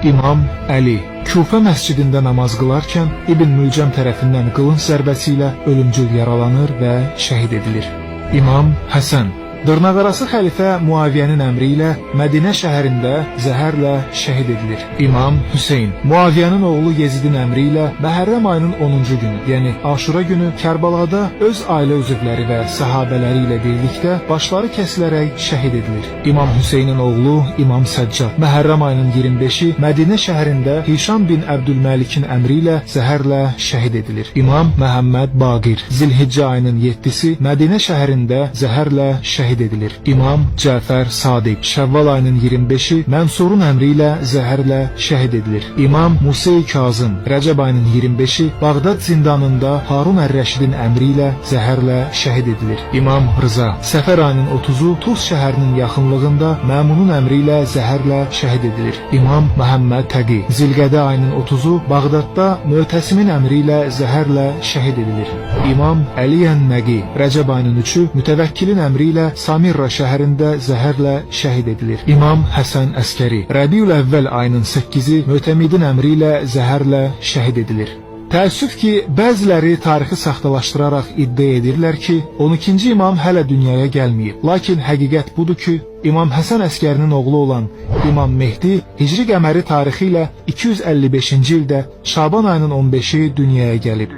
İmam Əli Küfə məscidində namaz qılarkən İbn Mülcəm tərəfindən qılınc zərbəsi ilə ölümcül yaralanır və şəhid edilir. İmam Həsən dırnaqarası xəlifə Muaviyyənin əmri ilə Mədinə şəhərində zəhərlə şəhid edilir. İmam Hüseyn Muaviyyənin oğlu Yezidin əmri ilə Məhərrəm ayının 10-cu günü, yəni Aşura günü Kərbalada öz ailə üzvləri və səhabələri ilə birlikdə başları kəsilərək şəhid edilir. İmam Hüseynin oğlu İmam Səccad Məhərrəm ayının 25-i Mədinə şəhərində Hişam bin Əbdülməlikin əmri ilə zəhərlə şəhid edilir. İmam Məhəmməd Baqir Zilhiccə ayının 7-si Mədinə şəhərində zəhərlə şəhid edilir. İmam Cəfər Sadiq Şəvval ayının 25-i Mənsurun əmri ilə zəhərlə şəhid edilir. İmam Musa-i Kazım Rəcəb ayının 25-i Bağdad zindanında Harun Ər-Rəşidin əmri ilə zəhərlə şəhid edilir. İmam Rıza Səfər ayının 30-u Tuz şəhərinin yaxınlığında Məmunun əmri ilə zəhərlə şəhid edilir. İmam Məhəmməd Təqi Zilqədə ayının 30-u Bağdadda Mötəsimin əmri ilə zəhərlə şəhid edilir. İmam Əliyən Nəqi Rəcəb ayının 3-ü Mütəvəkkilin əmri ilə Samirra şəhərində zəhərlə şəhid edilir. İmam Həsən Əskəri Rəbiül Əvvəl ayının 8-i Mötəmidin əmri ilə zəhərlə şəhid edilir. Təəssüf ki, bəziləri tarixi saxtalaşdıraraq iddia edirlər ki, 12-ci imam hələ dünyaya gəlməyib. Lakin həqiqət budur ki, İmam Həsən Əskərinin oğlu olan İmam Mehdi Hicri qəməri tarixi ilə 255-ci ildə Şaban ayının 15-i dünyaya gəlib.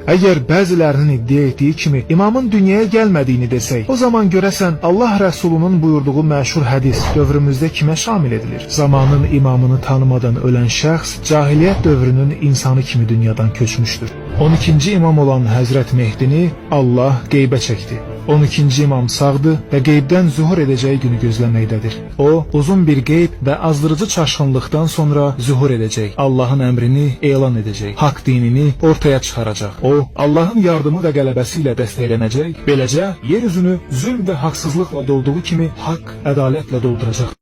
Əgər bəzilərinin iddia etdiyi kimi imamın dünyaya gəlmədiyini desək, o zaman görəsən Allah Rəsulunun buyurduğu məşhur hədis dövrümüzdə kimə şamil edilir? Zamanın imamını tanımadan ölən şəxs cahiliyyət dövrünün insanı kimi dünyadan köçmüşdür. 12-ci imam olan Həzrət Mehdini Allah qeybə çəkdi. 12-ci imam sağdır və qeybdən zuhur edəcəyi günü gözləməkdədir. O, uzun bir qeyb və azdırıcı çaşqınlıqdan sonra zuhur edəcək. Allahın əmrini elan edəcək. Haqq dinini ortaya çıxaracaq. O, Allahın yardımı və qələbəsi ilə dəstəklənəcək. Beləcə, yer üzünü zülm və haqsızlıqla dolduğu kimi haqq, ədalətlə dolduracaq.